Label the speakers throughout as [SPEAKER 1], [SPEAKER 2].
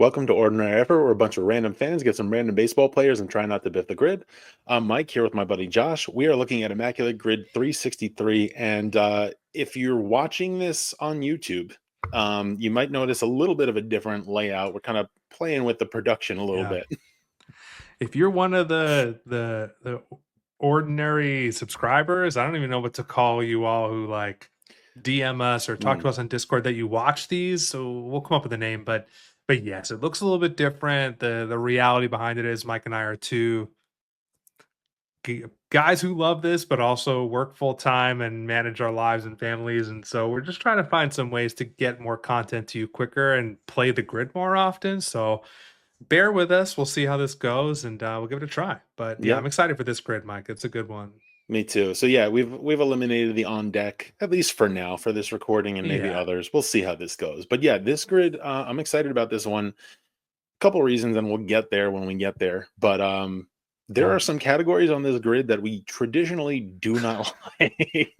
[SPEAKER 1] Welcome to Ordinary Effort, where a bunch of random fans get some random baseball players and try not to biff the grid. I'm Mike here with my buddy Josh. We are looking at Immaculate Grid 363. And if you're watching this on YouTube, you might notice a little bit of a different layout. We're kind of playing with the production a little
[SPEAKER 2] Yeah.
[SPEAKER 1] bit.
[SPEAKER 2] If you're one of the ordinary subscribers, I don't even know what to call you all who like DM us or talk to
[SPEAKER 1] Mm,
[SPEAKER 2] us on Discord that you watch these. So we'll come up with a name, but yes, it looks a little bit different. The reality behind it is Mike and I are two guys who love this, but also work full time and manage our lives and families. And so we're just trying to find some ways to get more content to you quicker and play the grid more often. So bear with us. We'll see how this goes, and we'll give it a try. But yeah,
[SPEAKER 1] yeah,
[SPEAKER 2] I'm excited for this grid, Mike. It's a good one.
[SPEAKER 1] me too. So yeah, we've eliminated the on deck at least for now for this recording, and maybe
[SPEAKER 2] Yeah,
[SPEAKER 1] others. We'll see how this goes. But yeah, this grid, I'm excited about this one. Couple reasons, and we'll get there when we get there. But there
[SPEAKER 2] yeah.
[SPEAKER 1] are some categories on this grid that we traditionally do not like.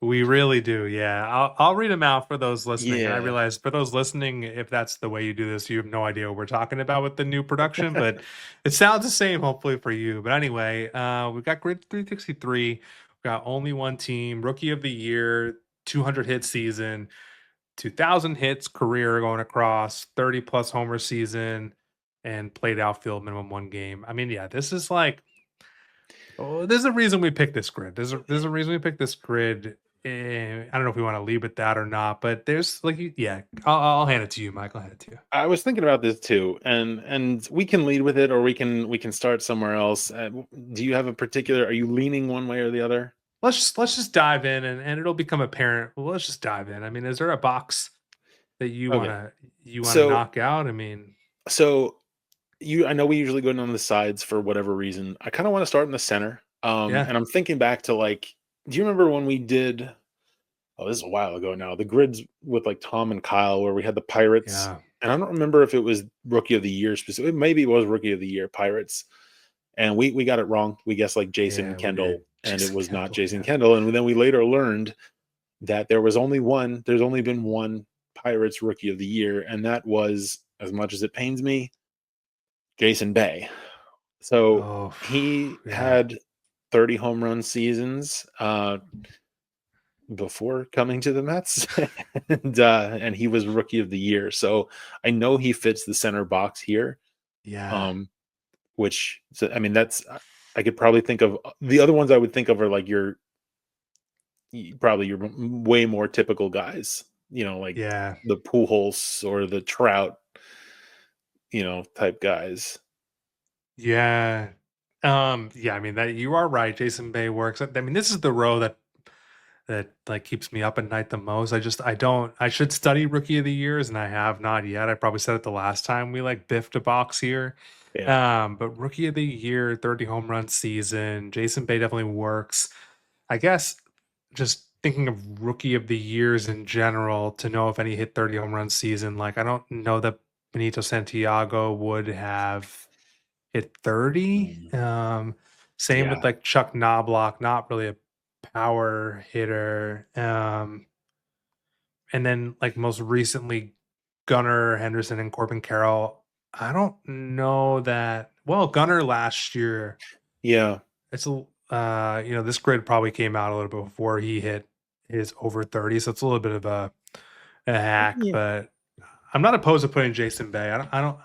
[SPEAKER 2] We really do. Yeah, I'll read them out for those listening. And I
[SPEAKER 1] Yeah.
[SPEAKER 2] realize for those listening, if that's the way you do this, you have no idea what we're talking about with the new production, but it sounds the same. Hopefully for you. But anyway, we've got grid 363. We've got only one team, rookie of the year, 200 hit season, 2,000 hits career going across, 30 plus homer season, and played outfield minimum one game. I mean, yeah, this is like, oh, there's a reason we picked this grid. There's a reason we picked this grid. I don't know if we want to leave with that or not, but there's like, yeah, I'll hand it to you, Mike. I'll hand it to you.
[SPEAKER 1] I was thinking about this too, and we can lead with it, or we can start somewhere else. Do you have a particular? Are you leaning one way or the other?
[SPEAKER 2] Let's just dive in, and it'll become apparent. Well, let's just dive in. I mean, is there a box that
[SPEAKER 1] Okay.
[SPEAKER 2] you wanna
[SPEAKER 1] So
[SPEAKER 2] knock out? I mean,
[SPEAKER 1] so I know we usually go down the sides for whatever reason. I kind of want to start in the center.
[SPEAKER 2] yeah,
[SPEAKER 1] And I'm thinking back to like, do you remember when we did? Oh, this is a while ago now. The grids with like Tom and Kyle, where we had the Pirates,
[SPEAKER 2] yeah,
[SPEAKER 1] and I don't remember if it was Rookie of the Year specific. Maybe it was Rookie of the Year Pirates, and we got it wrong. We guessed like Jason
[SPEAKER 2] yeah. We did.
[SPEAKER 1] Kendall, and it
[SPEAKER 2] Jason
[SPEAKER 1] was not
[SPEAKER 2] Kendall.
[SPEAKER 1] Jason
[SPEAKER 2] Yeah.
[SPEAKER 1] Kendall. And then we later learned that there was only one. There's only been one Pirates Rookie of the Year, and that was, as much as it pains me, Jason Bay. So
[SPEAKER 2] Oh,
[SPEAKER 1] he
[SPEAKER 2] yeah,
[SPEAKER 1] had 30 home run seasons. Before coming to the Mets, and he was Rookie of the Year. So I know he fits the center box here.
[SPEAKER 2] yeah.
[SPEAKER 1] Um, which so, I mean, I could probably think of the other ones I would think of are like probably your way more typical guys. Like
[SPEAKER 2] Yeah.
[SPEAKER 1] the Pujols or the Trout, type guys.
[SPEAKER 2] Yeah. Yeah, I mean that you are right. Jason Bay works. I mean, this is the row that like keeps me up at night the most. I should study rookie of the years and I have not yet. I probably said it the last time we like biffed a box here.
[SPEAKER 1] Yeah,
[SPEAKER 2] But rookie of the year, 30 home run season, Jason Bay definitely works. I guess just thinking of rookie of the years in general to know if any hit 30 home run season, like I don't know that Benito Santiago would have hit 30.
[SPEAKER 1] mm,
[SPEAKER 2] Same with
[SPEAKER 1] yeah,
[SPEAKER 2] like Chuck Knobloch, not really a power hitter. And then like most recently, Gunnar Henderson and Corbin Carroll. I don't know that. Well, Gunnar last year,
[SPEAKER 1] yeah,
[SPEAKER 2] it's this grid probably came out a little bit before he hit his over 30, so it's a little bit of a hack.
[SPEAKER 1] yeah.
[SPEAKER 2] But I'm not opposed to putting Jason Bay. I don't.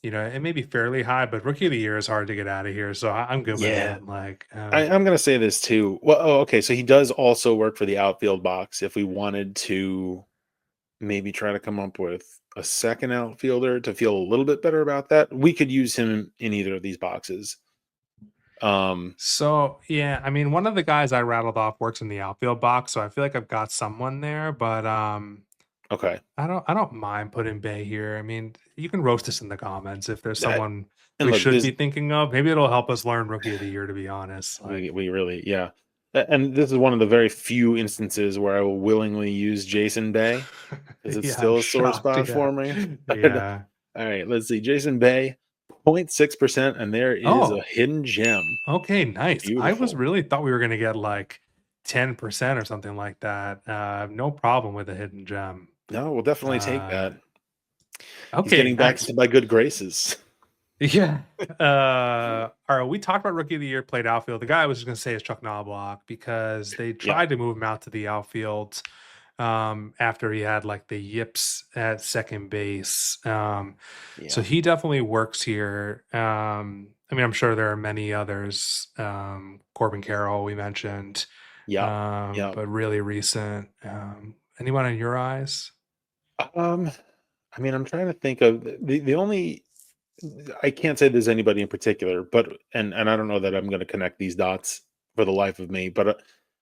[SPEAKER 2] It may be fairly high, but rookie of the year is hard to get out of here, so I'm good with
[SPEAKER 1] Yeah.
[SPEAKER 2] it. Like,
[SPEAKER 1] I'm going to say this too. Well, oh, okay. So he does also work for the outfield box. If we wanted to maybe try to come up with a second outfielder to feel a little bit better about that, we could use him in either of these boxes. Um,
[SPEAKER 2] so yeah, I mean, one of the guys I rattled off works in the outfield box, so I feel like I've got someone there, but
[SPEAKER 1] okay.
[SPEAKER 2] I don't mind putting Bay here. I mean, you can roast us in the comments if there's
[SPEAKER 1] That,
[SPEAKER 2] someone
[SPEAKER 1] and
[SPEAKER 2] we
[SPEAKER 1] look,
[SPEAKER 2] should
[SPEAKER 1] this
[SPEAKER 2] be thinking of. Maybe it'll help us learn rookie of the year, to be honest. Like,
[SPEAKER 1] we really, yeah. And this is one of the very few instances where I will willingly use Jason Bay because it's
[SPEAKER 2] yeah, I'm
[SPEAKER 1] still a sore
[SPEAKER 2] shocked.
[SPEAKER 1] spot
[SPEAKER 2] Yeah.
[SPEAKER 1] for me.
[SPEAKER 2] Yeah.
[SPEAKER 1] All right, let's see. Jason Bay, 0.6%, and there is a
[SPEAKER 2] Oh,
[SPEAKER 1] hidden gem.
[SPEAKER 2] okay, nice. I was
[SPEAKER 1] Beautiful.
[SPEAKER 2] really thought we were gonna get like 10% or something like that. No problem with a hidden gem.
[SPEAKER 1] No, we'll definitely take
[SPEAKER 2] Uh,
[SPEAKER 1] that. He's
[SPEAKER 2] Okay,
[SPEAKER 1] getting back
[SPEAKER 2] nice.
[SPEAKER 1] into my good graces.
[SPEAKER 2] Yeah. All right. We talked about rookie of the year, played outfield. The guy I was just gonna say is Chuck Knobloch because they
[SPEAKER 1] Yeah,
[SPEAKER 2] tried to move him out to the outfield after he had like the yips at second base. So
[SPEAKER 1] yeah,
[SPEAKER 2] he definitely works here. I mean, I'm sure there are many others. Corbin Carroll, we mentioned,
[SPEAKER 1] yeah, yeah.
[SPEAKER 2] but really recent. Anyone in your eyes?
[SPEAKER 1] Um, I mean, I'm trying to think of the only. I can't say there's anybody in particular, but and I don't know that I'm going to connect these dots for the life of me. But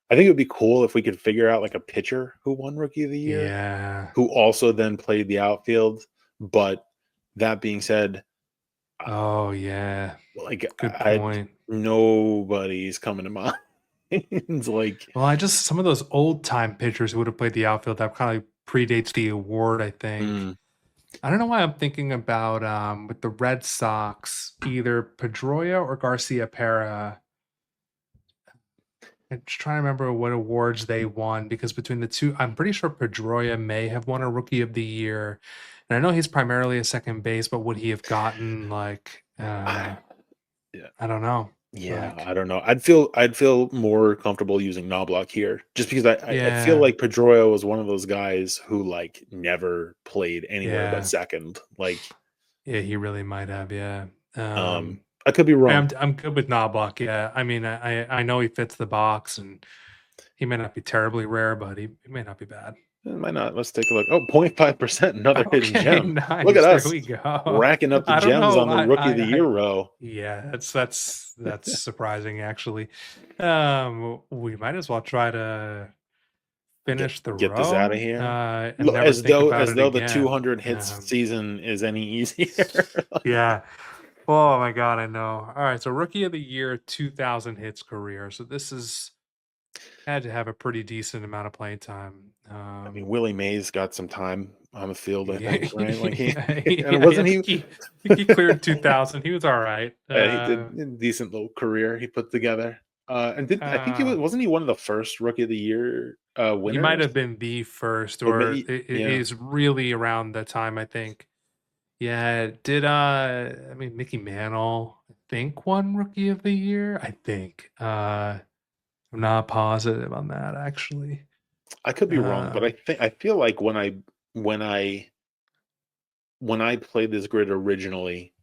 [SPEAKER 1] I think it would be cool if we could figure out like a pitcher who won Rookie of the Year,
[SPEAKER 2] Yeah.
[SPEAKER 1] who also then played the outfield. But that being said,
[SPEAKER 2] Oh, yeah.
[SPEAKER 1] like
[SPEAKER 2] Good
[SPEAKER 1] I
[SPEAKER 2] point.
[SPEAKER 1] nobody's coming to mind. Like,
[SPEAKER 2] Well, I just some of those old time pitchers who would have played the outfield that kind of predates the award, I think.
[SPEAKER 1] mm,
[SPEAKER 2] I don't know why I'm thinking about with the Red Sox, either Pedroia or Garcia Pera. I'm just trying to remember what awards they won because between the two, I'm pretty sure Pedroia may have won a Rookie of the Year. And I know he's primarily a second base, but would he have gotten like
[SPEAKER 1] I, yeah,
[SPEAKER 2] I don't know.
[SPEAKER 1] yeah,
[SPEAKER 2] Like
[SPEAKER 1] I don't know. I'd feel more comfortable using Knobloch here, just because I feel
[SPEAKER 2] yeah,
[SPEAKER 1] like Pedroia was one of those guys who like never played anywhere but
[SPEAKER 2] yeah.
[SPEAKER 1] second. Like,
[SPEAKER 2] Yeah, he really might have, yeah. Um
[SPEAKER 1] I could be wrong.
[SPEAKER 2] I'm good with Knobloch, yeah. I mean, I know he fits the box and he may not be terribly rare, but he may not be bad.
[SPEAKER 1] It might not. Let's take a look. Oh, 0.5%, another hidden
[SPEAKER 2] Okay,
[SPEAKER 1] gem. Look at
[SPEAKER 2] nice. There
[SPEAKER 1] us
[SPEAKER 2] we go.
[SPEAKER 1] racking up the
[SPEAKER 2] I don't
[SPEAKER 1] gems
[SPEAKER 2] know.
[SPEAKER 1] on the Rookie of the Year row.
[SPEAKER 2] Yeah, that's surprising actually. We might as well try to
[SPEAKER 1] Get
[SPEAKER 2] finish the
[SPEAKER 1] get this out of
[SPEAKER 2] row
[SPEAKER 1] here.
[SPEAKER 2] and never
[SPEAKER 1] As
[SPEAKER 2] think
[SPEAKER 1] though
[SPEAKER 2] about
[SPEAKER 1] as
[SPEAKER 2] it
[SPEAKER 1] though the
[SPEAKER 2] again.
[SPEAKER 1] 200 hits season is any easier.
[SPEAKER 2] Yeah. Oh my god, I know. All right, so rookie of the year, 2000 hits career. So this is had to have a pretty decent amount of playing time.
[SPEAKER 1] I mean, Willie Mays got some time on the field, I
[SPEAKER 2] Yeah,
[SPEAKER 1] think, right? Like he and
[SPEAKER 2] yeah,
[SPEAKER 1] wasn't he
[SPEAKER 2] I think he cleared 2000. He was all right.
[SPEAKER 1] he did a decent little career he put together. And did I think he
[SPEAKER 2] Uh,
[SPEAKER 1] wasn't he one of the first Rookie of the Year
[SPEAKER 2] he might
[SPEAKER 1] winners?
[SPEAKER 2] have been the first,
[SPEAKER 1] Or
[SPEAKER 2] or
[SPEAKER 1] maybe,
[SPEAKER 2] it
[SPEAKER 1] yeah.
[SPEAKER 2] is really around the time I think. Yeah, did I mean Mickey Mantle, I think won rookie of the year. I think. I'm not positive on that actually.
[SPEAKER 1] I could be wrong, but
[SPEAKER 2] Um,
[SPEAKER 1] I feel like when I when I played this grid originally,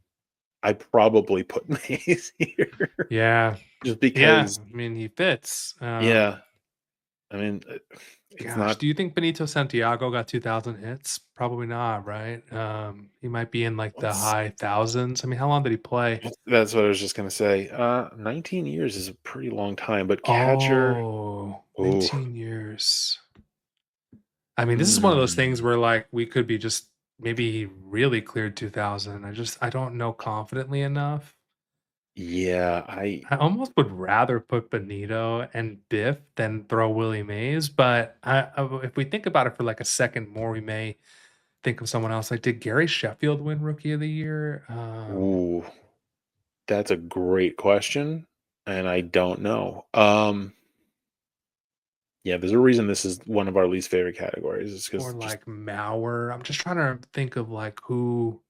[SPEAKER 1] I probably put Mays here
[SPEAKER 2] yeah,
[SPEAKER 1] just
[SPEAKER 2] yeah.
[SPEAKER 1] because,
[SPEAKER 2] I mean, he fits.
[SPEAKER 1] yeah. I mean, it's
[SPEAKER 2] Gosh,
[SPEAKER 1] not.
[SPEAKER 2] do you think Benito Santiago got 2,000 hits? Probably not, right? He might be in like the
[SPEAKER 1] Let's.
[SPEAKER 2] high thousands. I mean, how long did he play?
[SPEAKER 1] That's what I was just gonna say. 19 years is a pretty long time, but catcher.
[SPEAKER 2] Oh,
[SPEAKER 1] Oh,
[SPEAKER 2] 19 years. I mean, this is one of those things
[SPEAKER 1] hmm.
[SPEAKER 2] where like we could be just maybe he really cleared 2,000. I don't know confidently enough.
[SPEAKER 1] Yeah,
[SPEAKER 2] I almost would rather put Benito and Biff than throw Willie Mays, but if we think about it for like a second more, we may think of someone else. Like, did Gary Sheffield win Rookie of the Year?
[SPEAKER 1] ooh, that's a great question, and I don't know. Yeah, there's a reason this is one of our least favorite categories. It's
[SPEAKER 2] Or
[SPEAKER 1] because just
[SPEAKER 2] like Mauer? I'm just trying to think of like who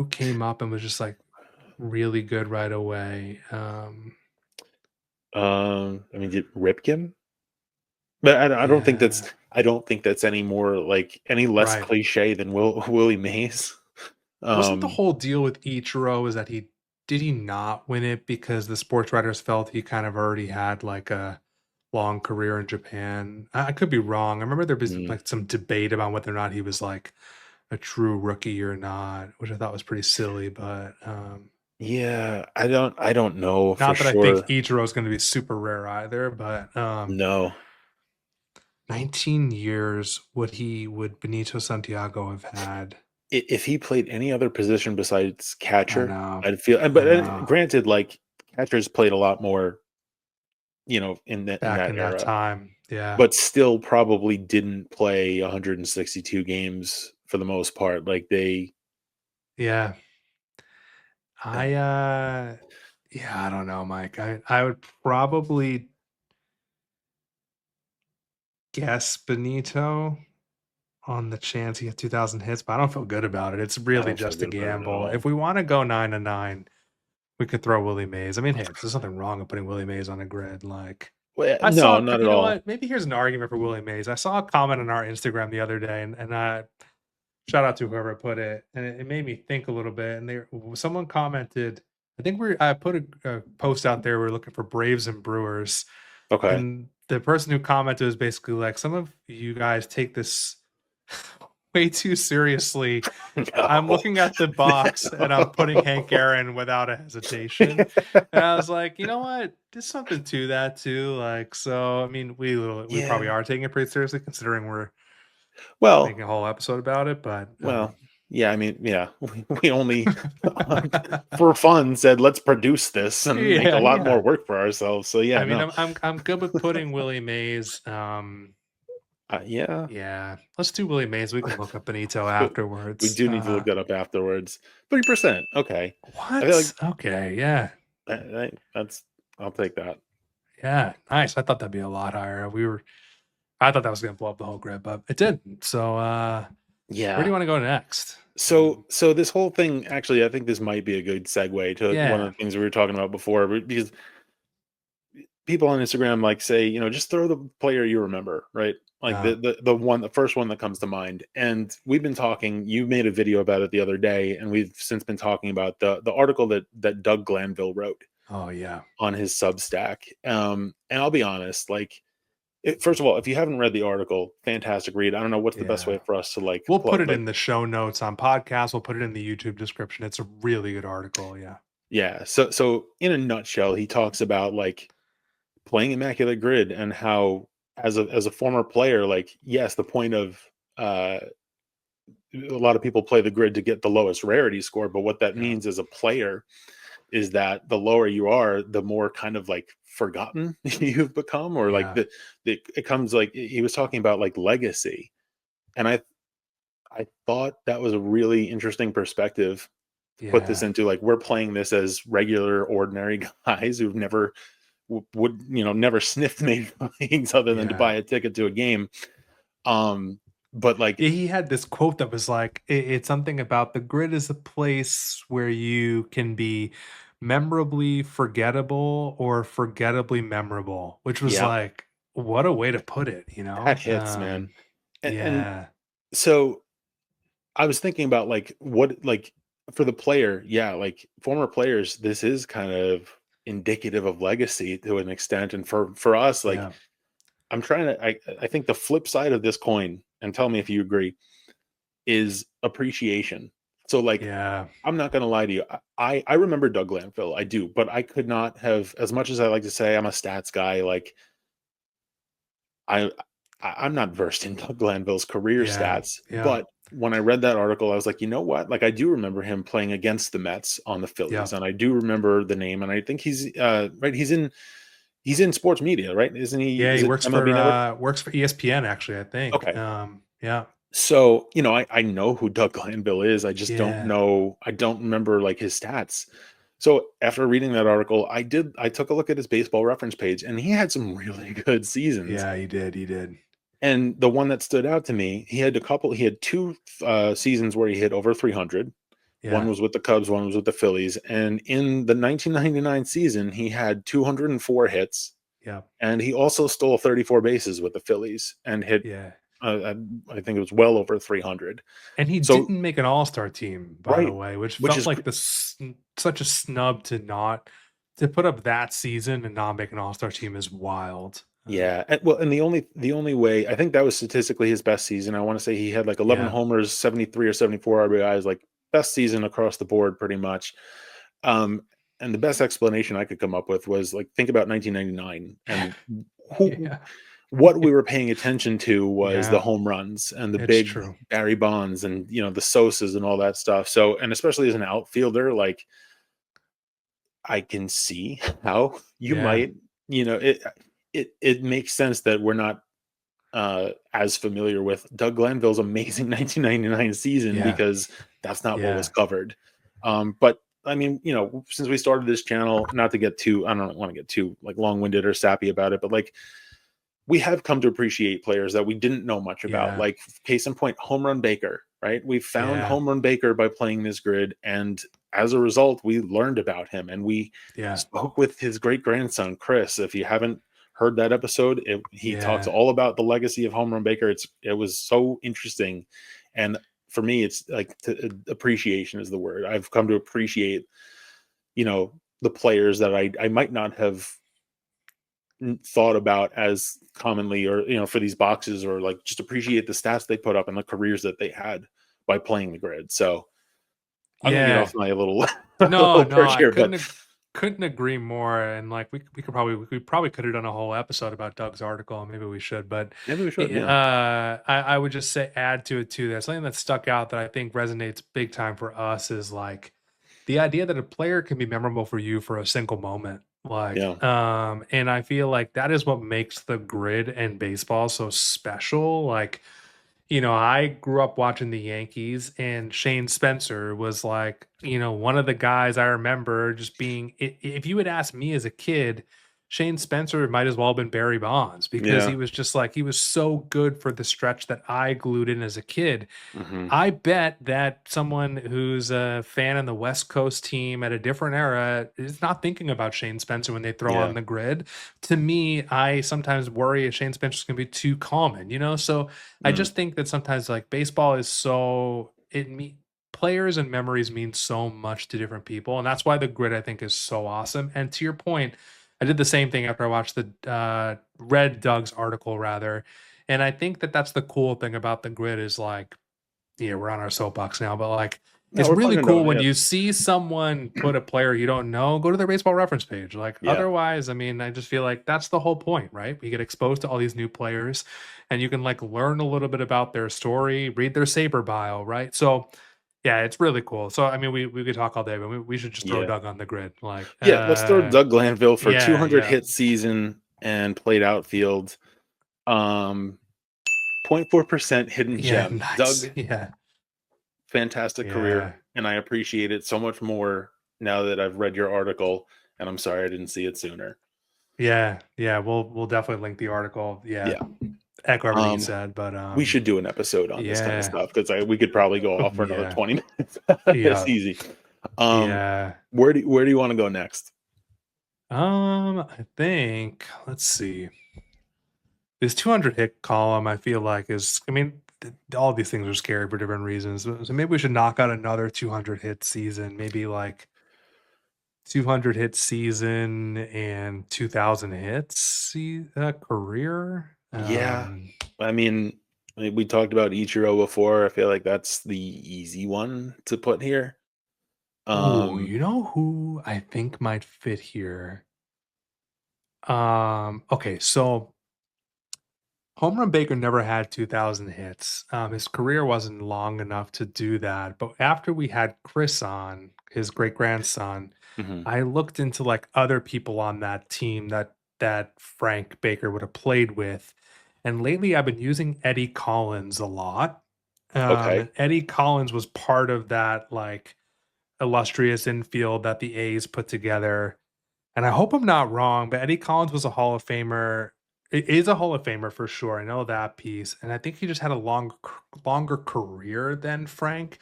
[SPEAKER 2] came up and was just like really good right away.
[SPEAKER 1] I mean, did Ripken? But
[SPEAKER 2] Yeah,
[SPEAKER 1] I don't think that's any more like any less
[SPEAKER 2] right.
[SPEAKER 1] cliche than Willie Mays.
[SPEAKER 2] Wasn't the
[SPEAKER 1] Um,
[SPEAKER 2] whole deal with Ichiro is that he did he not win it because the sports writers felt he kind of already had like a long career in Japan? I could be wrong. I remember there was
[SPEAKER 1] mm,
[SPEAKER 2] like some debate about whether or not he was like a true rookie or not, which I thought was pretty silly. But
[SPEAKER 1] yeah, I don't know for
[SPEAKER 2] not that I think
[SPEAKER 1] sure.
[SPEAKER 2] Ichiro is going to be super rare either. But
[SPEAKER 1] No,
[SPEAKER 2] 19 years would Benito Santiago have had?
[SPEAKER 1] if he played any other position besides
[SPEAKER 2] I
[SPEAKER 1] catcher,
[SPEAKER 2] know,
[SPEAKER 1] I'd feel.
[SPEAKER 2] I
[SPEAKER 1] But
[SPEAKER 2] know.
[SPEAKER 1] granted, like catchers played a lot more, in
[SPEAKER 2] Back
[SPEAKER 1] that
[SPEAKER 2] in that
[SPEAKER 1] era,
[SPEAKER 2] time, yeah,
[SPEAKER 1] but still probably didn't play 162 games for the most part. Like they,
[SPEAKER 2] yeah.
[SPEAKER 1] uh,
[SPEAKER 2] Yeah, I don't know, Mike. I would probably guess Benito. on the chance he had 2,000 hits, but I don't feel good about it. It's
[SPEAKER 1] I
[SPEAKER 2] really
[SPEAKER 1] don't feel
[SPEAKER 2] just a
[SPEAKER 1] good about it at
[SPEAKER 2] gamble.
[SPEAKER 1] all.
[SPEAKER 2] If we want to go 9-9, we could throw Willie Mays. I mean, hey, there's nothing wrong with putting Willie Mays on a grid. Like,
[SPEAKER 1] Well,
[SPEAKER 2] I
[SPEAKER 1] no,
[SPEAKER 2] saw,
[SPEAKER 1] not at
[SPEAKER 2] you know
[SPEAKER 1] all.
[SPEAKER 2] what? Maybe here's an argument for Willie Mays. I saw a comment on our Instagram the other day, and shout out to whoever put it, and it made me think a little bit. And someone commented, I put a post out there. We're looking for Braves and Brewers,
[SPEAKER 1] Okay.
[SPEAKER 2] and the person who commented was basically like, some of you guys take this way too seriously. I'm
[SPEAKER 1] No.
[SPEAKER 2] looking at the box and I'm putting Hank Aaron without a hesitation. And I was like, you know what? There's something to that too. Like, so I mean, we probably
[SPEAKER 1] Yeah.
[SPEAKER 2] are taking it pretty seriously considering we're
[SPEAKER 1] Well,
[SPEAKER 2] making a whole episode about it. But
[SPEAKER 1] well, yeah, I mean, yeah, we only for fun said let's produce this and make a
[SPEAKER 2] yeah,
[SPEAKER 1] lot more
[SPEAKER 2] yeah.
[SPEAKER 1] work for ourselves. So yeah,
[SPEAKER 2] I mean,
[SPEAKER 1] no,
[SPEAKER 2] I'm good with putting Willie Mays.
[SPEAKER 1] yeah,
[SPEAKER 2] Yeah, let's do Willie Mays. We can look up Benito
[SPEAKER 1] we
[SPEAKER 2] afterwards.
[SPEAKER 1] do need to look that up afterwards. 3%, okay. I feel like
[SPEAKER 2] What? Okay, yeah.
[SPEAKER 1] that's I'll take that.
[SPEAKER 2] Yeah, nice. I thought that'd be a lot higher. I thought that was gonna blow up the whole grid, but it didn't. So where do
[SPEAKER 1] Yeah.
[SPEAKER 2] you want to go next?
[SPEAKER 1] So this whole thing, actually, I think this might be a good segue to one of
[SPEAKER 2] Yeah.
[SPEAKER 1] the things we were talking about before, because people on Instagram like say, just throw the player you remember, right? Like
[SPEAKER 2] Uh,
[SPEAKER 1] the first one that comes to mind. And we've been talking. You made a video about it the other day, and we've since been talking about the article that Doug Glanville wrote
[SPEAKER 2] oh yeah.
[SPEAKER 1] on his Substack. And I'll be honest, like, first of all, if you haven't read the article, fantastic read. I don't know what's the best
[SPEAKER 2] Yeah.
[SPEAKER 1] way for us to like
[SPEAKER 2] We'll
[SPEAKER 1] plug,
[SPEAKER 2] put it
[SPEAKER 1] like,
[SPEAKER 2] in the show notes on podcast. We'll put it in the YouTube description. It's a really good article. Yeah.
[SPEAKER 1] yeah. So in a nutshell, he talks about like playing Immaculate Grid and how as a former player, like, yes, the point of uh a lot of people play the grid to get the lowest rarity score, but what that
[SPEAKER 2] Yeah.
[SPEAKER 1] means as a player is that the lower you are, the more kind of like forgotten you've become, or like
[SPEAKER 2] Yeah.
[SPEAKER 1] it comes, like he was talking about like legacy. And I thought that was a really interesting perspective to put this
[SPEAKER 2] Yeah.
[SPEAKER 1] into. Like, we're playing this as regular ordinary guys who've never would never sniffed major leagues other than to
[SPEAKER 2] Yeah.
[SPEAKER 1] buy a ticket to a game. But like,
[SPEAKER 2] Yeah, he had this quote that was like, it's something about the grid is a place where you can be memorably forgettable or forgettably memorable, which was
[SPEAKER 1] yeah,
[SPEAKER 2] like, what a way to put it, you
[SPEAKER 1] that
[SPEAKER 2] know?
[SPEAKER 1] hits, man. And
[SPEAKER 2] Yeah,
[SPEAKER 1] so I was thinking about like what, like, for the player, yeah, like former players, this is kind of indicative of legacy to an extent. And for us, like,
[SPEAKER 2] yeah,
[SPEAKER 1] I'm trying to I think the flip side of this coin, and tell me if you agree, is appreciation. So like,
[SPEAKER 2] yeah,
[SPEAKER 1] I'm not gonna lie to you. I remember Doug Glanville, I do, but I could not have, as much as I like to say I'm a stats guy, like, I I'm not versed in Doug Glanville's career
[SPEAKER 2] yeah,
[SPEAKER 1] stats,
[SPEAKER 2] yeah,
[SPEAKER 1] but when I read that article, I was like, you know what? Like, I do remember him playing against the Mets on the
[SPEAKER 2] yeah.
[SPEAKER 1] Phillies, and I do remember the name, and I think he's right. He's in sports media, right? Isn't he?
[SPEAKER 2] Yeah,
[SPEAKER 1] Is
[SPEAKER 2] he
[SPEAKER 1] it MLB Network?
[SPEAKER 2] works for ESPN actually, I think.
[SPEAKER 1] Okay.
[SPEAKER 2] Yeah,
[SPEAKER 1] So, I know who Doug Glanville is. I just don't
[SPEAKER 2] yeah,
[SPEAKER 1] know. I don't remember like his stats. So after reading that article, I took a look at his baseball reference page, and he had some really good seasons.
[SPEAKER 2] yeah, he did.
[SPEAKER 1] And the one that stood out to me, he had two seasons where he hit over 300. One
[SPEAKER 2] Yeah,
[SPEAKER 1] was with the Cubs, one was with the Phillies. And in the 1999 season, he had 204 hits,
[SPEAKER 2] yeah,
[SPEAKER 1] and he also stole 34 bases with the Phillies and hit,
[SPEAKER 2] yeah.
[SPEAKER 1] I think it was well over 300.
[SPEAKER 2] And he
[SPEAKER 1] So,
[SPEAKER 2] didn't make an all-star team, by the
[SPEAKER 1] right,
[SPEAKER 2] way, which
[SPEAKER 1] which
[SPEAKER 2] felt
[SPEAKER 1] is
[SPEAKER 2] like such a snub to put up that season and not make an all-star team is wild.
[SPEAKER 1] yeah. And the only way, I think that was statistically his best season. I want to say he had like 11
[SPEAKER 2] Yeah,
[SPEAKER 1] homers, 73 or 74 RBIs, like best season across the board, pretty much. Um, and the best explanation I could come up with was like, think about 1999, and who
[SPEAKER 2] yeah,
[SPEAKER 1] what we were paying attention to was the
[SPEAKER 2] yeah.
[SPEAKER 1] home runs and the
[SPEAKER 2] It's
[SPEAKER 1] big
[SPEAKER 2] true.
[SPEAKER 1] Barry Bonds and the Sosas and all that stuff. So, and especially as an outfielder, like, I can see how you
[SPEAKER 2] Yeah,
[SPEAKER 1] might, it makes sense that we're not as familiar with Doug Glanville's amazing 1999 season,
[SPEAKER 2] yeah,
[SPEAKER 1] because that's not what was
[SPEAKER 2] yeah,
[SPEAKER 1] covered. But I mean, since we started this channel, not to get too, I don't want to get too like long-winded or sappy about it, but like, we have come to appreciate players that we didn't know much about.
[SPEAKER 2] Yeah.
[SPEAKER 1] Like case in point, Home Run Baker, right? We found
[SPEAKER 2] Yeah.
[SPEAKER 1] Home Run Baker by playing this grid, and as a result, we learned about him, and we
[SPEAKER 2] Yeah.
[SPEAKER 1] spoke with his great grandson Chris. If you haven't heard that episode, he talks
[SPEAKER 2] Yeah.
[SPEAKER 1] all about the legacy of Home Run Baker. It was so interesting, and for me, it's like appreciation is the word. I've come to appreciate, the players that I might not have thought about as commonly, or for these boxes, or like just appreciate the stats they put up and the careers that they had by playing the grid. So I'm gonna get
[SPEAKER 2] Yeah.
[SPEAKER 1] off my little
[SPEAKER 2] No,
[SPEAKER 1] little
[SPEAKER 2] no,
[SPEAKER 1] perch
[SPEAKER 2] I
[SPEAKER 1] here, but
[SPEAKER 2] couldn't agree more. And like we probably could have done a whole episode about Doug's article, and maybe we should. But
[SPEAKER 1] maybe we should. Yeah,
[SPEAKER 2] I would just say add to it too. There's something that stuck out that I think resonates big time for us is like the idea that a player can be memorable for you for a single moment.
[SPEAKER 1] yeah,
[SPEAKER 2] And I feel like that is what makes the grid and baseball so special. Like, I grew up watching the Yankees, and Shane Spencer was like, one of the guys I remember just being. If you had asked me as a kid, Shane Spencer might as well have been Barry Bonds because
[SPEAKER 1] yeah.
[SPEAKER 2] he was just like, he was so good for the stretch that I glued in as a kid.
[SPEAKER 1] Hmm.
[SPEAKER 2] I bet that someone who's a fan of the West Coast team at a different era is not thinking about Shane Spencer when they throw
[SPEAKER 1] Yeah.
[SPEAKER 2] on the grid. To me, I sometimes worry if Shane Spencer's going to be too common. So I
[SPEAKER 1] Mm.
[SPEAKER 2] just think that sometimes like baseball is so players and memories mean so much to different people, and that's why the grid I think is so awesome. And to your point, I did the same thing after I watched the read Doug's article rather, and I think that that's the cool thing about the grid is like, yeah, we're on our soapbox now, but like
[SPEAKER 1] No,
[SPEAKER 2] it's
[SPEAKER 1] we're
[SPEAKER 2] really
[SPEAKER 1] plugging
[SPEAKER 2] cool
[SPEAKER 1] down.
[SPEAKER 2] when
[SPEAKER 1] Yeah,
[SPEAKER 2] you see someone put a player you don't know, go to their baseball reference page. Like
[SPEAKER 1] yeah.
[SPEAKER 2] otherwise, I mean, I just feel like that's the whole point, right? We get exposed to all these new players and you can like learn a little bit about their story, read their saber bio, right? So yeah, it's really cool. So I mean, we could talk all day, but we should just throw
[SPEAKER 1] Yeah.
[SPEAKER 2] Doug on the grid. Like
[SPEAKER 1] Yeah, let's throw Doug Glanville for
[SPEAKER 2] yeah,
[SPEAKER 1] 200
[SPEAKER 2] yeah.
[SPEAKER 1] hit season and played outfield. 0.4% hidden
[SPEAKER 2] Yeah,
[SPEAKER 1] gem.
[SPEAKER 2] nice.
[SPEAKER 1] Doug,
[SPEAKER 2] Yeah.
[SPEAKER 1] fantastic
[SPEAKER 2] Yeah.
[SPEAKER 1] career, and I appreciate it so much more now that I've read your article, and I'm sorry I didn't see it sooner.
[SPEAKER 2] Yeah. Yeah. We'll definitely link the article. Yeah.
[SPEAKER 1] Yeah.
[SPEAKER 2] Echo everything you
[SPEAKER 1] Um,
[SPEAKER 2] said, but
[SPEAKER 1] we should do an episode on this kind of
[SPEAKER 2] yeah,
[SPEAKER 1] stuff because we could probably go off for another
[SPEAKER 2] yeah,
[SPEAKER 1] 20 minutes. It's
[SPEAKER 2] yeah,
[SPEAKER 1] easy. Um,
[SPEAKER 2] yeah.
[SPEAKER 1] where do you want to go next?
[SPEAKER 2] I think let's see. This 200 hit column, I feel like is. I mean, all these things are scary for different reasons. So maybe we should knock out another 200 hit season. Maybe like 200 hit season and 2,000 hits career.
[SPEAKER 1] Yeah, I mean, we talked about Ichiro before. I feel like that's the easy one to put here.
[SPEAKER 2] Oh,
[SPEAKER 1] Um,
[SPEAKER 2] you know who I think might fit here? Okay, so Home Run Baker never had 2,000 hits. His career wasn't long enough to do that. But after we had Chris on, his great grandson,
[SPEAKER 1] mhm.
[SPEAKER 2] I looked into like other people on that team that Frank Baker would have played with. And lately I've been using Eddie Collins a lot.
[SPEAKER 1] Okay.
[SPEAKER 2] And Eddie Collins was part of that like illustrious infield that the A's put together. And I hope I'm not wrong, but Eddie Collins was a Hall of Famer. Is a Hall of Famer for sure. I know that piece, and I think he just had a longer career than Frank.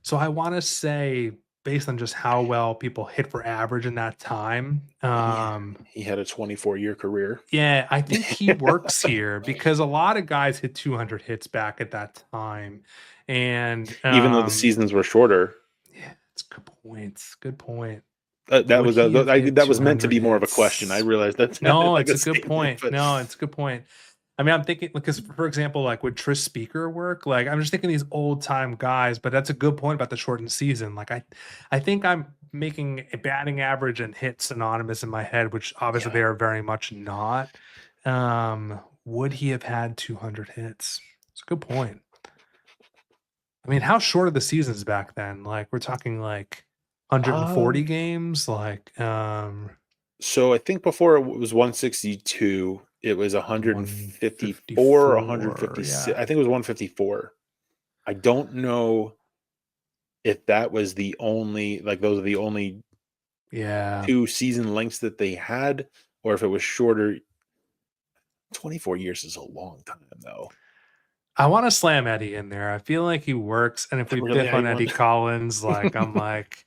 [SPEAKER 2] So I want to say, based on just how well people hit for average in that time,
[SPEAKER 1] He had a 24-year career.
[SPEAKER 2] yeah, I think he works here because a lot of guys hit 200 hits back at that time, and
[SPEAKER 1] Even though the seasons were shorter.
[SPEAKER 2] yeah, it's good points. Good point.
[SPEAKER 1] That
[SPEAKER 2] Would
[SPEAKER 1] was
[SPEAKER 2] he have hit
[SPEAKER 1] that was meant to
[SPEAKER 2] 200
[SPEAKER 1] be more of a question. I
[SPEAKER 2] hits?
[SPEAKER 1] realized that sounded
[SPEAKER 2] No,
[SPEAKER 1] like
[SPEAKER 2] it's
[SPEAKER 1] a
[SPEAKER 2] a good
[SPEAKER 1] statement,
[SPEAKER 2] point.
[SPEAKER 1] but
[SPEAKER 2] No, it's a good point. I mean, I'm thinking because, for example, like would Tris Speaker work? Like, I'm just thinking these old time guys, but that's a good point about the shortened season. Like, I think I'm making a batting average and hit synonymous in my head, which obviously
[SPEAKER 1] yeah.
[SPEAKER 2] they are very much not. Would he have had 200 hits? It's a good point. I mean, how short are the seasons back then? Like, we're talking like 140
[SPEAKER 1] Um,
[SPEAKER 2] games. Like,
[SPEAKER 1] so I think before it was 162, it was 154 or
[SPEAKER 2] 154.
[SPEAKER 1] 156.
[SPEAKER 2] Yeah.
[SPEAKER 1] I think it was 154. I don't know if that was the only, like, those are the only
[SPEAKER 2] Yeah.
[SPEAKER 1] two season lengths that they had, or if it was shorter. 24 years is a long time, though.
[SPEAKER 2] I want to slam Eddie in there. I feel like he works, and if we
[SPEAKER 1] Really,
[SPEAKER 2] biff
[SPEAKER 1] how
[SPEAKER 2] on
[SPEAKER 1] you
[SPEAKER 2] Eddie
[SPEAKER 1] want?
[SPEAKER 2] Collins, like I'm like,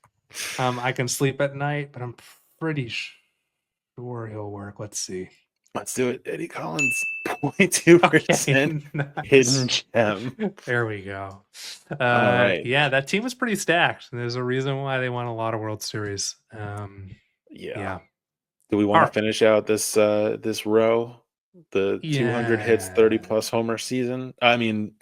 [SPEAKER 2] I can sleep at night, but I'm pretty sure he'll work. Let's see.
[SPEAKER 1] Let's do it. Eddie Collins, 0.2%
[SPEAKER 2] Okay,
[SPEAKER 1] hidden
[SPEAKER 2] nice.
[SPEAKER 1] gem.
[SPEAKER 2] There we go.
[SPEAKER 1] All right.
[SPEAKER 2] Yeah, that team was pretty stacked. There's a reason why they won a lot of World Series.
[SPEAKER 1] Yeah.
[SPEAKER 2] Yeah.
[SPEAKER 1] Do we
[SPEAKER 2] All
[SPEAKER 1] want to
[SPEAKER 2] right.
[SPEAKER 1] finish out this row? The 200 hits, 30
[SPEAKER 2] Yeah.
[SPEAKER 1] plus homer season? I mean,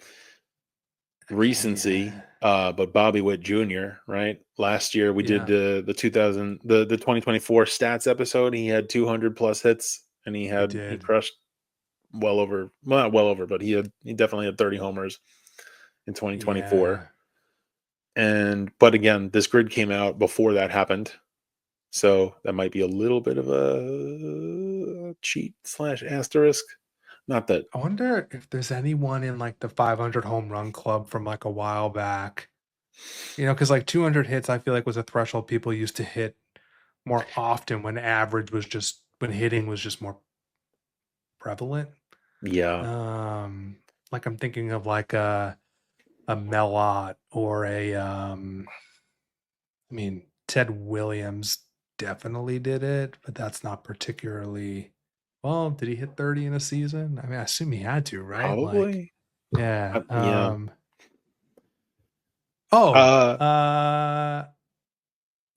[SPEAKER 2] Okay.
[SPEAKER 1] recency,
[SPEAKER 2] Yeah.
[SPEAKER 1] but Bobby Witt Jr., right? Last year we did
[SPEAKER 2] Yeah.
[SPEAKER 1] the 2024 stats episode. He had 200 plus hits, and
[SPEAKER 2] We
[SPEAKER 1] he
[SPEAKER 2] did.
[SPEAKER 1] crushed well, not well over, but he definitely had 30 homers in 2024.
[SPEAKER 2] Yeah.
[SPEAKER 1] But again, this grid came out before that happened, so that might be a little bit of a cheat slash asterisk. Not that,
[SPEAKER 2] I wonder if there's anyone in like the 500 home run club from like a while back. Because like 200 hits, I feel like was a threshold people used to hit more often when hitting was just more prevalent.
[SPEAKER 1] yeah,
[SPEAKER 2] Um, like I'm thinking of like a Melot or I mean, Ted Williams definitely did it, but that's not particularly well. Did he hit 30 in a season? I mean, I assume he had to, right? Like,
[SPEAKER 1] probably.
[SPEAKER 2] yeah.
[SPEAKER 1] Yeah.
[SPEAKER 2] Oh,
[SPEAKER 1] Uh,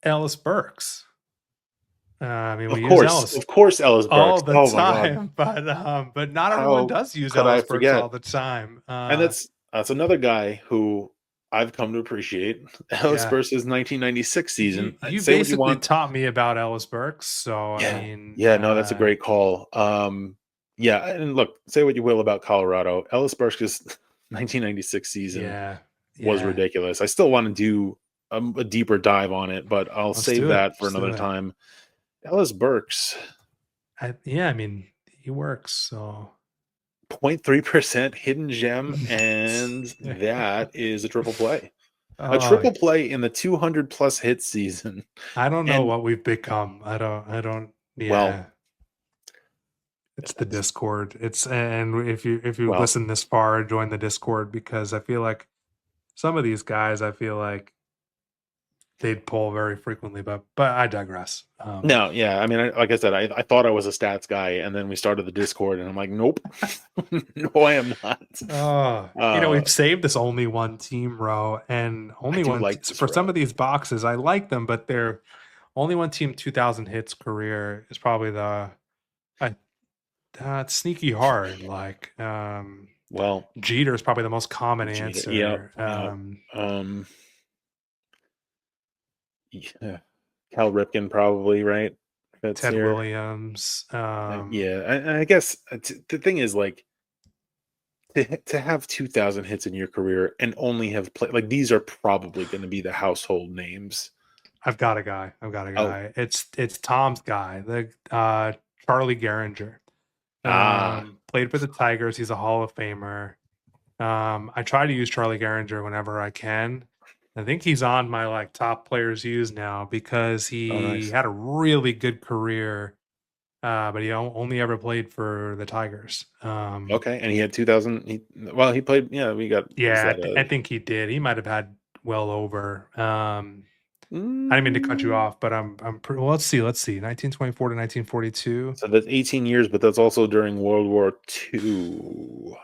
[SPEAKER 2] Ellis Burks. I mean, we use Ellis
[SPEAKER 1] of course, Ellis
[SPEAKER 2] all
[SPEAKER 1] Burks.
[SPEAKER 2] the
[SPEAKER 1] Oh my God,
[SPEAKER 2] time, but not everyone
[SPEAKER 1] how
[SPEAKER 2] does use
[SPEAKER 1] could I
[SPEAKER 2] Ellis Burks
[SPEAKER 1] forget?
[SPEAKER 2] all the time.
[SPEAKER 1] And that's another guy who I've come to appreciate. Ellis
[SPEAKER 2] Yeah.
[SPEAKER 1] Burks' 1996 season.
[SPEAKER 2] You
[SPEAKER 1] Say what you
[SPEAKER 2] basically
[SPEAKER 1] want.
[SPEAKER 2] taught me about Ellis Burks, so I
[SPEAKER 1] Yeah,
[SPEAKER 2] mean,
[SPEAKER 1] yeah, no, that's a great call. Yeah, and look, say what you will about Colorado, Ellis Burks' 1996 season
[SPEAKER 2] yeah,
[SPEAKER 1] was
[SPEAKER 2] yeah.
[SPEAKER 1] ridiculous. I still want to do a deeper dive on it, but I'll
[SPEAKER 2] Let's
[SPEAKER 1] save
[SPEAKER 2] do it.
[SPEAKER 1] that for
[SPEAKER 2] Let's do
[SPEAKER 1] another
[SPEAKER 2] it.
[SPEAKER 1] time. Ellis Burks,
[SPEAKER 2] Yeah, I mean, he works, so
[SPEAKER 1] 0.3% hidden gem, and that is a triple play. A
[SPEAKER 2] oh,
[SPEAKER 1] triple play in the 200 plus hit season.
[SPEAKER 2] I don't know
[SPEAKER 1] And
[SPEAKER 2] what we've become. I don't.
[SPEAKER 1] well,
[SPEAKER 2] Yeah, it's the Discord. And if you
[SPEAKER 1] well,
[SPEAKER 2] listen this far, join the Discord because I feel like some of these guys, I feel like they'd pull very frequently, but I digress.
[SPEAKER 1] no, yeah. I mean, like I said, I thought I was a stats guy, and then we started the Discord, and I'm like, nope, no, I am not.
[SPEAKER 2] We've saved this only one team row and
[SPEAKER 1] I
[SPEAKER 2] only
[SPEAKER 1] do
[SPEAKER 2] one
[SPEAKER 1] like
[SPEAKER 2] so
[SPEAKER 1] this
[SPEAKER 2] for some
[SPEAKER 1] row.
[SPEAKER 2] of these boxes. I like them, but they're only one team 2000 hits career is probably I it's sneaky hard. Like
[SPEAKER 1] Well,
[SPEAKER 2] Jeter is probably the most common
[SPEAKER 1] yep,
[SPEAKER 2] answer.
[SPEAKER 1] yep. Yeah, Cal Ripken probably right. That's
[SPEAKER 2] Ted
[SPEAKER 1] here.
[SPEAKER 2] Williams.
[SPEAKER 1] Yeah, I guess the thing is like to have 2,000 hits in your career and only have played like these are probably going to be the household names.
[SPEAKER 2] I've got a guy. I've got a
[SPEAKER 1] Oh,
[SPEAKER 2] guy. It's Tom's guy, the Charlie Gehringer.
[SPEAKER 1] ah,
[SPEAKER 2] Played for the Tigers. He's a Hall of Famer. I try to use Charlie Gehringer whenever I can. I think he's on my like top players used now because
[SPEAKER 1] oh,
[SPEAKER 2] he
[SPEAKER 1] nice.
[SPEAKER 2] had a really good career, but he only ever played for the Tigers.
[SPEAKER 1] Okay, and he had 2,000. He played. Yeah, we got. Was
[SPEAKER 2] Yeah,
[SPEAKER 1] that
[SPEAKER 2] I
[SPEAKER 1] a?
[SPEAKER 2] think he did. He might have had well over. I didn't mean to cut you
[SPEAKER 1] Mm,
[SPEAKER 2] off, but I'm pretty. Well, let's see. Let's see. 1924 to 1942.
[SPEAKER 1] so that's 18 years, but that's also during World War II.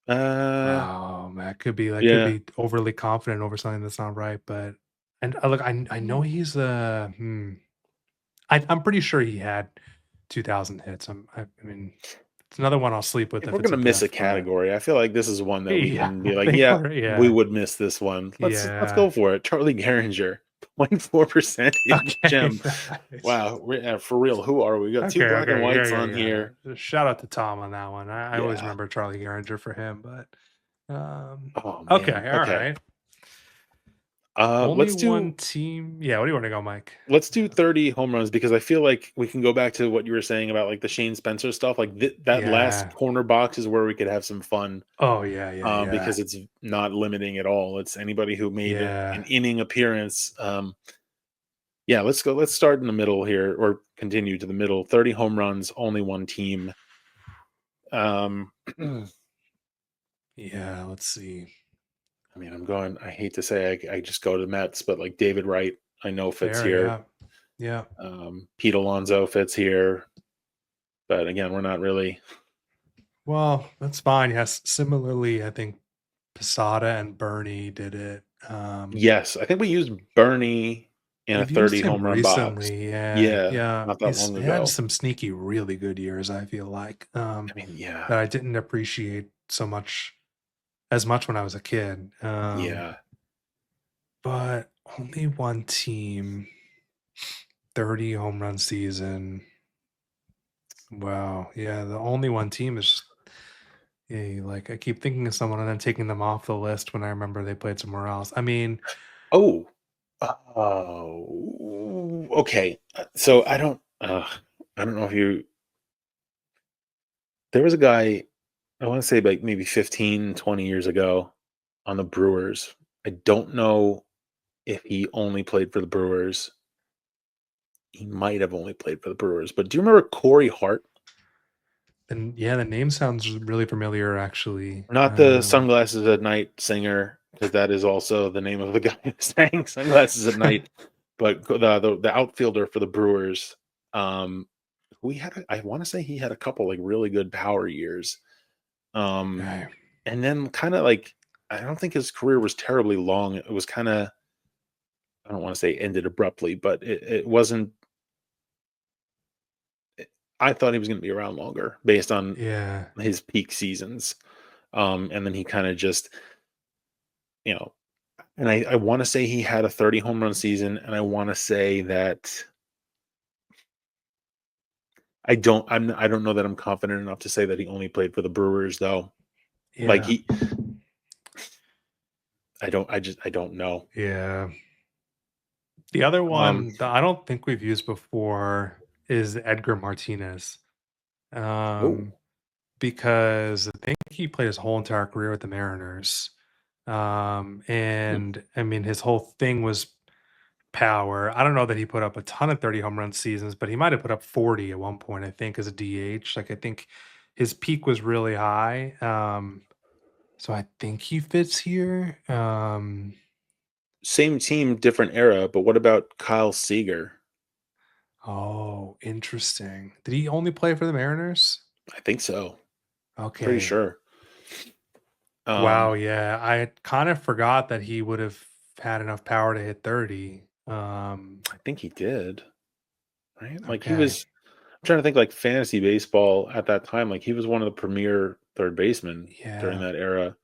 [SPEAKER 2] Oh man, could
[SPEAKER 1] Yeah.
[SPEAKER 2] be overly confident over something that's not right. But and look, I know he's I'm pretty sure he had 2000 hits. I mean, it's another one I'll sleep with
[SPEAKER 1] If
[SPEAKER 2] if
[SPEAKER 1] we're
[SPEAKER 2] it's a
[SPEAKER 1] gonna miss a
[SPEAKER 2] biff, but
[SPEAKER 1] category, I feel like this is one that we
[SPEAKER 2] yeah,
[SPEAKER 1] can be
[SPEAKER 2] I
[SPEAKER 1] like,
[SPEAKER 2] think
[SPEAKER 1] yeah, we
[SPEAKER 2] yeah,
[SPEAKER 1] would miss this one. Let's
[SPEAKER 2] yeah.
[SPEAKER 1] go for it. Charlie Gehringer, 0.4% hidden
[SPEAKER 2] Okay,
[SPEAKER 1] gem.
[SPEAKER 2] nice.
[SPEAKER 1] Wow, for real, who are we? We got two black and
[SPEAKER 2] Okay,
[SPEAKER 1] whites
[SPEAKER 2] yeah,
[SPEAKER 1] on
[SPEAKER 2] yeah,
[SPEAKER 1] here.
[SPEAKER 2] yeah. Shout out to Tom on that one. I always
[SPEAKER 1] Yeah.
[SPEAKER 2] remember Charlie Gehringer for him, but
[SPEAKER 1] Oh
[SPEAKER 2] okay,
[SPEAKER 1] man.
[SPEAKER 2] all
[SPEAKER 1] Okay.
[SPEAKER 2] right. Only
[SPEAKER 1] Let's
[SPEAKER 2] one
[SPEAKER 1] do
[SPEAKER 2] team. Yeah, what do you want to go, Mike?
[SPEAKER 1] let's do
[SPEAKER 2] Yeah.
[SPEAKER 1] 30 home runs because I feel like we can go back to what you were saying about like the Shane Spencer stuff. Like that last
[SPEAKER 2] Yeah.
[SPEAKER 1] corner box is where we could have some fun.
[SPEAKER 2] Oh yeah, yeah, yeah.
[SPEAKER 1] Because it's not limiting at all. It's anybody who made an
[SPEAKER 2] Yeah.
[SPEAKER 1] inning appearance. Yeah, let's go. Let's start in the middle here or continue to the middle. 30 home runs, only one team. I
[SPEAKER 2] Yeah, let's see.
[SPEAKER 1] mean, I hate to say I just go to the Mets, but like David Wright, I know fits
[SPEAKER 2] Fair,
[SPEAKER 1] here.
[SPEAKER 2] yeah. Yeah.
[SPEAKER 1] Pete Alonso fits here. But again, we're not really.
[SPEAKER 2] Well, that's fine. Yes. Similarly, I think Posada and Bernie did it.
[SPEAKER 1] Yes, I think we used Bernie in a
[SPEAKER 2] We've used
[SPEAKER 1] 30
[SPEAKER 2] him
[SPEAKER 1] home run box.
[SPEAKER 2] recently. Yeah.
[SPEAKER 1] Yeah,
[SPEAKER 2] Yeah.
[SPEAKER 1] not that long
[SPEAKER 2] He had
[SPEAKER 1] ago.
[SPEAKER 2] some sneaky, really good years, I feel like,
[SPEAKER 1] I mean, yeah,
[SPEAKER 2] that I didn't appreciate as much when I was a kid.
[SPEAKER 1] yeah.
[SPEAKER 2] But only one team, 30 home run season. Wow. Yeah. The only one team is just, yeah, like I keep thinking of someone and then taking them off the list when I remember they played somewhere else. I mean,
[SPEAKER 1] Oh, oh, okay. So I don't know if you. There was a guy. I want to say like maybe 15, 20 years ago on the Brewers. I don't know if he only played for the Brewers. He might have only played for the Brewers, but do you remember Corey Hart?
[SPEAKER 2] and yeah, the name sounds really familiar actually.
[SPEAKER 1] Not the Sunglasses at Night singer, because that is also the name of the guy who sang Sunglasses at Night, but the outfielder for the Brewers. We had I want to say he had a couple like really good power years. Um,
[SPEAKER 2] Okay.
[SPEAKER 1] and then kind of like I don't think his career was terribly long. It was kind of I don't want to say ended abruptly, but it wasn't. I thought he was going to be around longer based on
[SPEAKER 2] Yeah.
[SPEAKER 1] his peak seasons. And then he kind of just, you know, and I want to say he had a 30 home run season, and I want to say that I don't know that I'm confident enough to say that he only played for the Brewers though. Like
[SPEAKER 2] Yeah.
[SPEAKER 1] he I don't know.
[SPEAKER 2] Yeah. The other
[SPEAKER 1] Um
[SPEAKER 2] one that I don't think we've used before is Edgar Martinez.
[SPEAKER 1] oh,
[SPEAKER 2] Um, because I think he played his whole entire career with the Mariners.
[SPEAKER 1] hmm,
[SPEAKER 2] And I mean, his whole thing was power. I don't know that he put up a ton of 30 home run seasons, but he might have put up 40 at one point, I think, as a DH. Like, I think his peak was really high. So I think he fits here.
[SPEAKER 1] same team, different era, but what about Kyle Seager?
[SPEAKER 2] Oh, interesting. Did he only play for the Mariners?
[SPEAKER 1] I think so. Pretty
[SPEAKER 2] Okay.
[SPEAKER 1] sure.
[SPEAKER 2] Wow,
[SPEAKER 1] Um
[SPEAKER 2] yeah. I kind of forgot that he would have had enough power to hit 30.
[SPEAKER 1] I think he did, right? Like he
[SPEAKER 2] Okay.
[SPEAKER 1] was I'm trying to think like fantasy baseball at that time. Like he was one of the premier third basemen during
[SPEAKER 2] Yeah.
[SPEAKER 1] that era.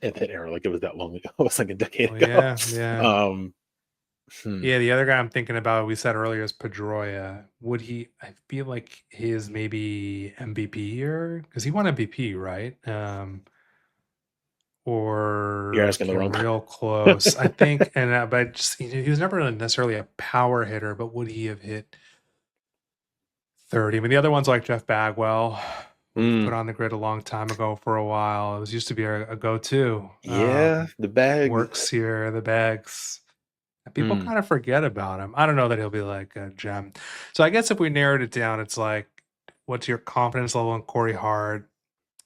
[SPEAKER 1] At that era, like it was that long ago. It was like a decade
[SPEAKER 2] Oh,
[SPEAKER 1] ago.
[SPEAKER 2] yeah. Yeah.
[SPEAKER 1] Um, hmm.
[SPEAKER 2] Yeah. The other guy I'm thinking about, we said earlier, is Pedroia. Would he, I feel like his maybe MVP year? Because he won MVP, right?
[SPEAKER 1] You're
[SPEAKER 2] Or
[SPEAKER 1] asking the
[SPEAKER 2] came
[SPEAKER 1] wrong.
[SPEAKER 2] real close, I think. And, but just, he was never really necessarily a power hitter, but would he have hit 30? I mean, the other one's like Jeff Bagwell, who we've put
[SPEAKER 1] Mm,
[SPEAKER 2] on the grid a long time ago for a while. It was used to be a go-to.
[SPEAKER 1] yeah, the bag.
[SPEAKER 2] Works here, the bags. People
[SPEAKER 1] Mm,
[SPEAKER 2] kind of forget about him. I don't know that he'll be like a gem. So I guess if we narrowed it down, it's like, what's your confidence level in Corey Hart,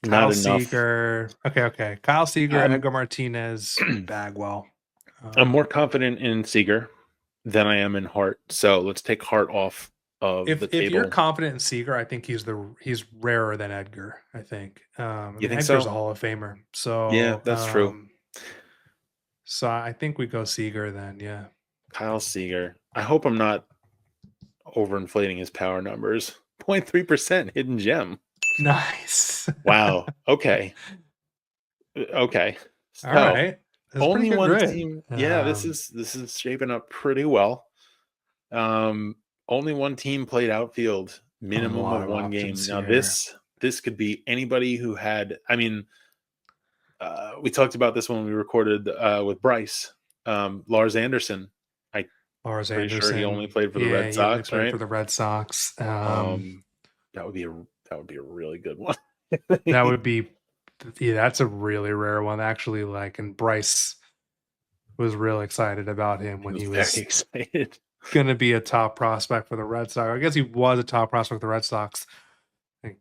[SPEAKER 1] not
[SPEAKER 2] Kyle
[SPEAKER 1] enough.
[SPEAKER 2] Seager? Okay, okay. Kyle Seager,
[SPEAKER 1] I'm
[SPEAKER 2] Edgar Martinez, Bagwell.
[SPEAKER 1] I'm more
[SPEAKER 2] Um,
[SPEAKER 1] confident in Seager than I am in Hart. So let's take Hart off of the
[SPEAKER 2] if you're
[SPEAKER 1] table.
[SPEAKER 2] confident in Seager, I think he's rarer than Edgar. I think. I
[SPEAKER 1] You
[SPEAKER 2] mean,
[SPEAKER 1] think
[SPEAKER 2] Edgar's a
[SPEAKER 1] so?
[SPEAKER 2] Hall of Famer,
[SPEAKER 1] Yeah, that's true.
[SPEAKER 2] so I think we go Seager then. Yeah.
[SPEAKER 1] Kyle Seager. I hope I'm not overinflating his power numbers. 0.3% hidden gem.
[SPEAKER 2] Nice.
[SPEAKER 1] Wow. Okay. Okay.
[SPEAKER 2] All
[SPEAKER 1] So
[SPEAKER 2] right. That's pretty
[SPEAKER 1] only
[SPEAKER 2] good
[SPEAKER 1] one
[SPEAKER 2] grid.
[SPEAKER 1] team. Yeah, this is shaping up pretty well. Um, Only one team played outfield,
[SPEAKER 2] A
[SPEAKER 1] minimum
[SPEAKER 2] lot
[SPEAKER 1] of
[SPEAKER 2] of
[SPEAKER 1] one game.
[SPEAKER 2] options
[SPEAKER 1] Now
[SPEAKER 2] here.
[SPEAKER 1] this could be anybody who had. I mean, we talked about this when we recorded with Bryce, Lars Anderson. I'm
[SPEAKER 2] Lars
[SPEAKER 1] pretty sure he only
[SPEAKER 2] Anderson.
[SPEAKER 1] played for the
[SPEAKER 2] Yeah,
[SPEAKER 1] Red
[SPEAKER 2] he only
[SPEAKER 1] Sox,
[SPEAKER 2] played
[SPEAKER 1] right?
[SPEAKER 2] for the Red Sox.
[SPEAKER 1] Um, that would be a that would be a really good one.
[SPEAKER 2] That
[SPEAKER 1] He
[SPEAKER 2] would be, yeah, that's a really rare one actually. Like, and Bryce was real excited about him when
[SPEAKER 1] was
[SPEAKER 2] he
[SPEAKER 1] very
[SPEAKER 2] was
[SPEAKER 1] excited.
[SPEAKER 2] going to be a top prospect for the Red Sox. I guess he was a top prospect for the Red Sox think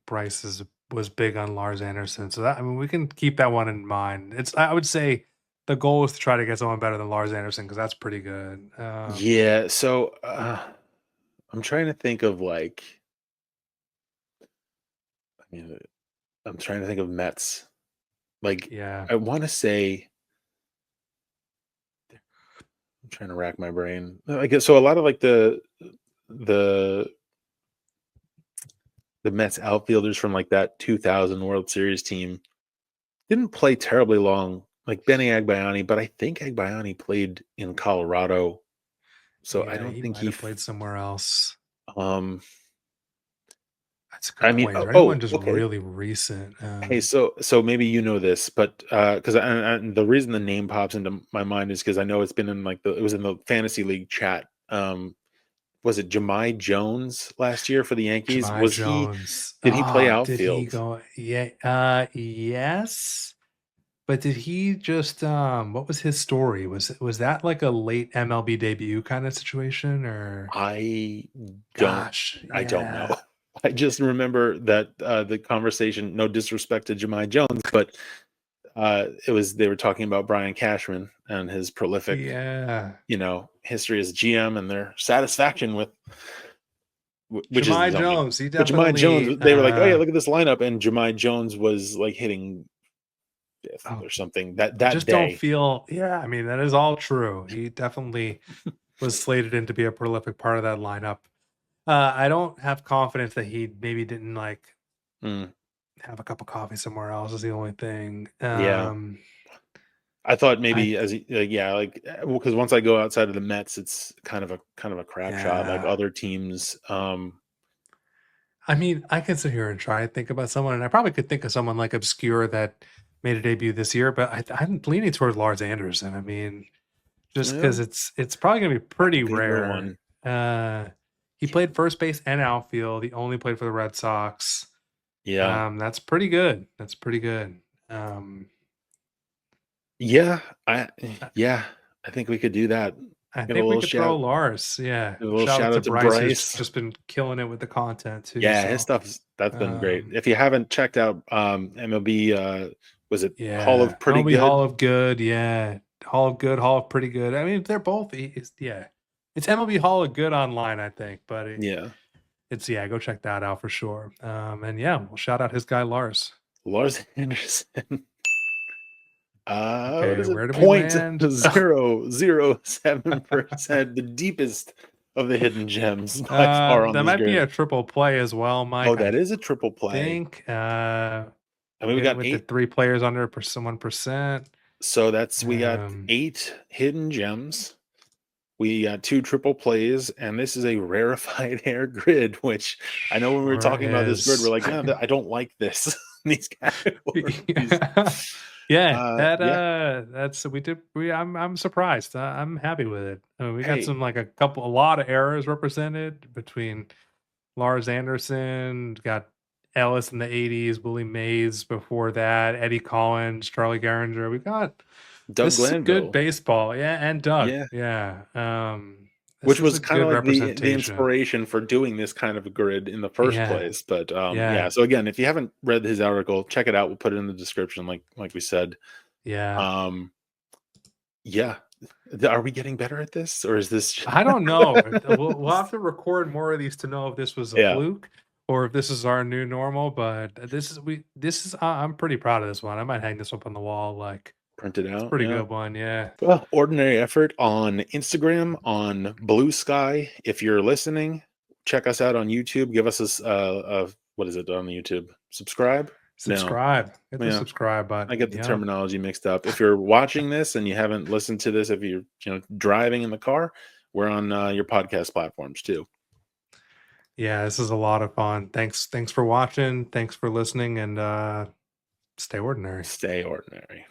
[SPEAKER 2] was big on Lars Anderson, so that I mean, we can keep that one in mind. I would say the goal is to try to get someone better than Lars Anderson because that's pretty good.
[SPEAKER 1] Yeah, so, I'm trying to think of, like, I mean, I'm trying to think of Mets. Like,
[SPEAKER 2] Yeah,
[SPEAKER 1] I wanna say I'm trying to rack my brain. I guess so a lot of, like, the the Mets outfielders from, like, that 2000 World Series team didn't play terribly long, like Benny Agbayani, but I think Agbayani played in Colorado, so I
[SPEAKER 2] yeah,
[SPEAKER 1] don't
[SPEAKER 2] he
[SPEAKER 1] think
[SPEAKER 2] might have played somewhere else.
[SPEAKER 1] um,
[SPEAKER 2] That's a good
[SPEAKER 1] I mean,
[SPEAKER 2] point. Is there anyone
[SPEAKER 1] oh,
[SPEAKER 2] just
[SPEAKER 1] okay.
[SPEAKER 2] really recent?
[SPEAKER 1] Hey, so maybe you know this, but because and the reason the name pops into my mind is because I know it's been in like it was in the fantasy league chat. Was it Jemai Jones last year for the Yankees?
[SPEAKER 2] Jahmai Jones.
[SPEAKER 1] Did he play
[SPEAKER 2] Did he
[SPEAKER 1] outfield?
[SPEAKER 2] go? Yeah, yes. But did he just what was his story? Was that like a late MLB debut kind of situation or
[SPEAKER 1] I don't
[SPEAKER 2] gosh,
[SPEAKER 1] I don't know.
[SPEAKER 2] yeah.
[SPEAKER 1] I just remember that the conversation. No disrespect to Jemai Jones, but it was they were talking about Brian Cashman and his prolific,
[SPEAKER 2] Yeah.
[SPEAKER 1] history as GM and their satisfaction with which isn't
[SPEAKER 2] Jahmai
[SPEAKER 1] something.
[SPEAKER 2] Jones, he
[SPEAKER 1] But Jemai
[SPEAKER 2] definitely
[SPEAKER 1] Jones, they were like, "Oh yeah, look at this lineup," and Jemai Jones was like hitting fifth
[SPEAKER 2] oh,
[SPEAKER 1] or something that
[SPEAKER 2] I
[SPEAKER 1] that
[SPEAKER 2] just don't
[SPEAKER 1] day.
[SPEAKER 2] feel yeah, I mean that is all true. He definitely was slated in to be a prolific part of that lineup. I don't have confidence that he maybe didn't like
[SPEAKER 1] Mm,
[SPEAKER 2] have a cup of coffee somewhere else is the only thing.
[SPEAKER 1] yeah, I thought
[SPEAKER 2] I
[SPEAKER 1] maybe yeah, like because once I go outside of the Mets, it's kind of a crap shot. Like
[SPEAKER 2] yeah.
[SPEAKER 1] other teams,
[SPEAKER 2] I mean, I can sit here and try and think about someone, and I probably could think of someone like obscure that made a debut this year, but I'm leaning toward Lars Anderson. I mean, just
[SPEAKER 1] yeah,
[SPEAKER 2] because it's probably gonna be
[SPEAKER 1] that's a
[SPEAKER 2] pretty
[SPEAKER 1] good
[SPEAKER 2] rare.
[SPEAKER 1] one.
[SPEAKER 2] Uh, he played first base and outfield. He only played for the Red Sox.
[SPEAKER 1] Yeah,
[SPEAKER 2] That's pretty good. That's pretty good. Um,
[SPEAKER 1] yeah,
[SPEAKER 2] I,
[SPEAKER 1] yeah, I think we could do that.
[SPEAKER 2] I
[SPEAKER 1] Give a
[SPEAKER 2] think we
[SPEAKER 1] little
[SPEAKER 2] could throw
[SPEAKER 1] shout,
[SPEAKER 2] Lars. Yeah,
[SPEAKER 1] give a little
[SPEAKER 2] shout out
[SPEAKER 1] shout
[SPEAKER 2] to
[SPEAKER 1] out to
[SPEAKER 2] Bryce, who's
[SPEAKER 1] Bryce.
[SPEAKER 2] just been killing it with the content too.
[SPEAKER 1] Yeah, his
[SPEAKER 2] So,
[SPEAKER 1] stuff's that's been great.
[SPEAKER 2] um,
[SPEAKER 1] If you haven't checked out MLB, was it Hall
[SPEAKER 2] yeah,
[SPEAKER 1] of Pretty
[SPEAKER 2] MLB Hall
[SPEAKER 1] Good?
[SPEAKER 2] of Good. Yeah, Hall of Good, Hall of Pretty Good. I mean, they're both. Yeah, it's MLB Hall of Good online, I think, but
[SPEAKER 1] Yeah,
[SPEAKER 2] it's yeah. Go check that out for sure. And yeah, we'll shout out his guy Lars.
[SPEAKER 1] Lars Anderson. What
[SPEAKER 2] Okay,
[SPEAKER 1] is it?
[SPEAKER 2] where did we
[SPEAKER 1] Point
[SPEAKER 2] land?
[SPEAKER 1] 0.007%, the deepest of the hidden gems by far on
[SPEAKER 2] That
[SPEAKER 1] this
[SPEAKER 2] might be
[SPEAKER 1] grid.
[SPEAKER 2] a triple play as well,
[SPEAKER 1] Oh,
[SPEAKER 2] Mike. I
[SPEAKER 1] that is a triple play.
[SPEAKER 2] think
[SPEAKER 1] I
[SPEAKER 2] we're
[SPEAKER 1] mean, we
[SPEAKER 2] getting
[SPEAKER 1] got
[SPEAKER 2] with the
[SPEAKER 1] eight.
[SPEAKER 2] three players under 1%.
[SPEAKER 1] So we got
[SPEAKER 2] Um,
[SPEAKER 1] 8 hidden gems. We got 2 triple plays, and this is a rarefied air grid, which I know when we were
[SPEAKER 2] sure
[SPEAKER 1] talking about this grid, we're
[SPEAKER 2] is.
[SPEAKER 1] like, "No, I don't like this." These categories.
[SPEAKER 2] Yeah. Yeah,
[SPEAKER 1] Yeah.
[SPEAKER 2] that's I'm surprised. I'm happy with it. We got
[SPEAKER 1] Hey,
[SPEAKER 2] some like a lot of errors represented between Lars Anderson, got Ellis in the 80s, Willie Mays before that, Eddie Collins, Charlie Gehringer. We got
[SPEAKER 1] Doug
[SPEAKER 2] this is a good
[SPEAKER 1] Glanville.
[SPEAKER 2] baseball. Yeah, and Doug.
[SPEAKER 1] Yeah.
[SPEAKER 2] Yeah. This
[SPEAKER 1] Which
[SPEAKER 2] is
[SPEAKER 1] was
[SPEAKER 2] a
[SPEAKER 1] kind of
[SPEAKER 2] good
[SPEAKER 1] like the
[SPEAKER 2] representation.
[SPEAKER 1] inspiration for doing this kind of a grid in the first
[SPEAKER 2] Yeah.
[SPEAKER 1] place. But yeah.
[SPEAKER 2] Yeah.
[SPEAKER 1] So again, if you haven't read his article, check it out. We'll put it in the description, like we said.
[SPEAKER 2] Yeah.
[SPEAKER 1] Um, yeah. Are we getting better at this, or is this?
[SPEAKER 2] I don't know. We'll have to record more of these to know if this was a
[SPEAKER 1] Yeah,
[SPEAKER 2] fluke or if this is our new normal. But this is I'm pretty proud of this one. I might hang this up on the wall. Like
[SPEAKER 1] print it
[SPEAKER 2] it's a
[SPEAKER 1] out.
[SPEAKER 2] pretty
[SPEAKER 1] Yeah.
[SPEAKER 2] good one. Yeah.
[SPEAKER 1] Well, ordinary effort on Instagram, on Blue Sky. If you're listening, check us out on YouTube. Give us what is it on YouTube? Subscribe? No,
[SPEAKER 2] Subscribe. Hit the
[SPEAKER 1] yeah,
[SPEAKER 2] subscribe
[SPEAKER 1] I
[SPEAKER 2] button.
[SPEAKER 1] get the
[SPEAKER 2] Yeah.
[SPEAKER 1] terminology mixed up. If you're watching this and you haven't listened to this, if you're driving in the car, we're on your podcast platforms too.
[SPEAKER 2] Yeah. This is a lot of fun. Thanks for watching. Thanks for listening and stay ordinary.
[SPEAKER 1] Stay ordinary.